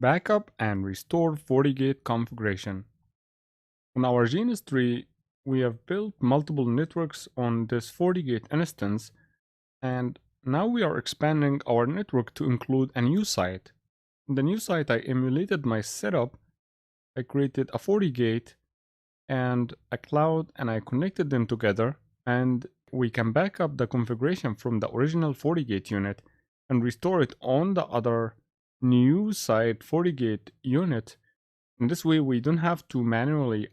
Backup and restore Fortigate configuration. On our Genus tree, we have built multiple networks on this Fortigate instance, and now we are expanding our network to include a new site. In the new site, I emulated my setup. I created a Fortigate and a cloud, and I connected them together, and we can back up the configuration from the original Fortigate unit and restore it on the other new site Fortigate unit. In this way, we don't have to manually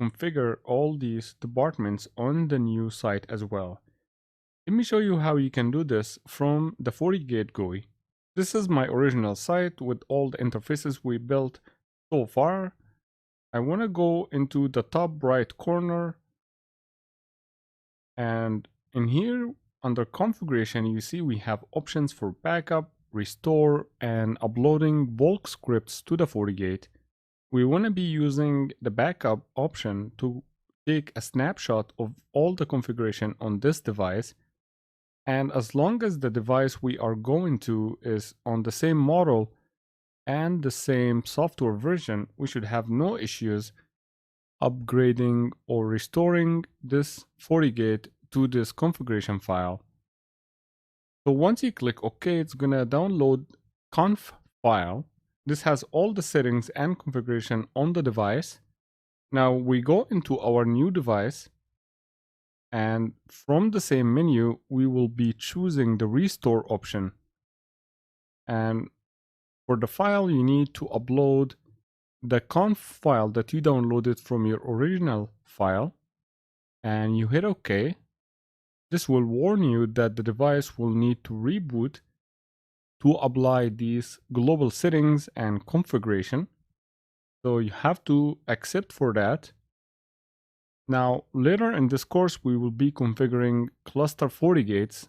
configure all these departments on the new site as well. Let me show you how you can do this from the Fortigate GUI. This is my original site with all the interfaces we built so far. I want to go into the top right corner, and in here under configuration you see we have options for backup, restore, and uploading bulk scripts to the Fortigate. We want to be using the backup option to take a snapshot of all the configuration on this device, and as long as the device we are going to is on the same model and the same software version, we should have no issues upgrading or restoring this Fortigate to this configuration file. So once you click OK, it's gonna download conf file. This has all the settings and configuration on the device. Now we go into our new device, and from the same menu we will be choosing the restore option. And for the file, you need to upload the conf file that you downloaded from your original file, and you hit OK. This will warn you that the device will need to reboot to apply these global settings and configuration. So you have to accept for that. Now, later in this course, we will be configuring cluster Fortigates,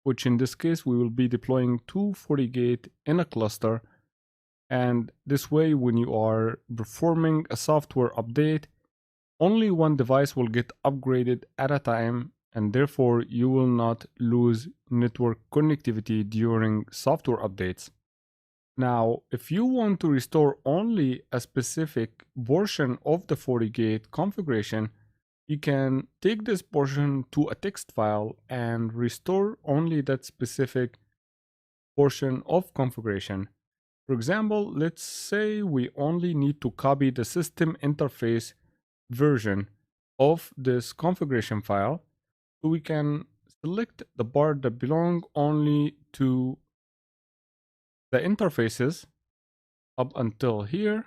which in this case, we will be deploying 2 Fortigate in a cluster. And this way, when you are performing a software update, only one device will get upgraded at a time, and therefore you will not lose network connectivity during software updates. Now, if you want to restore only a specific portion of the Fortigate configuration, you can take this portion to a text file and restore only that specific portion of configuration. For example, let's say we only need to copy the system interface version of this configuration file. So we can select the part that belong only to the interfaces up until here,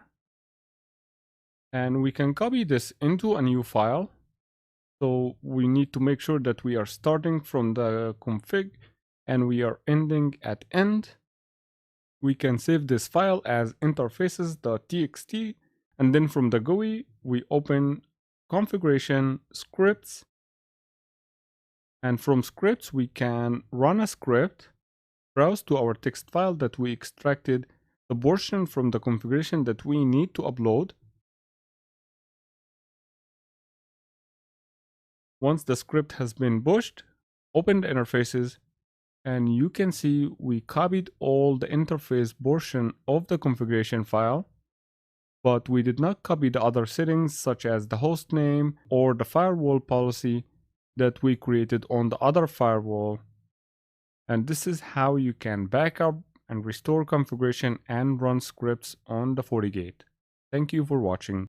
and we can copy this into a new file. So we need to make sure that we are starting from the config and we are ending at end. We can save this file as interfaces.txt, and then from the GUI we open configuration scripts, and from scripts we can run a script, browse to our text file that we extracted the portion from the configuration that we need to upload. Once the script has been pushed, open the interfaces, and you can see we copied all the interface portion of the configuration file, but we did not copy the other settings such as the host name or the firewall policy that we created on the other firewall. And this is how you can backup and restore configuration and run scripts on the Fortigate. Thank you for watching.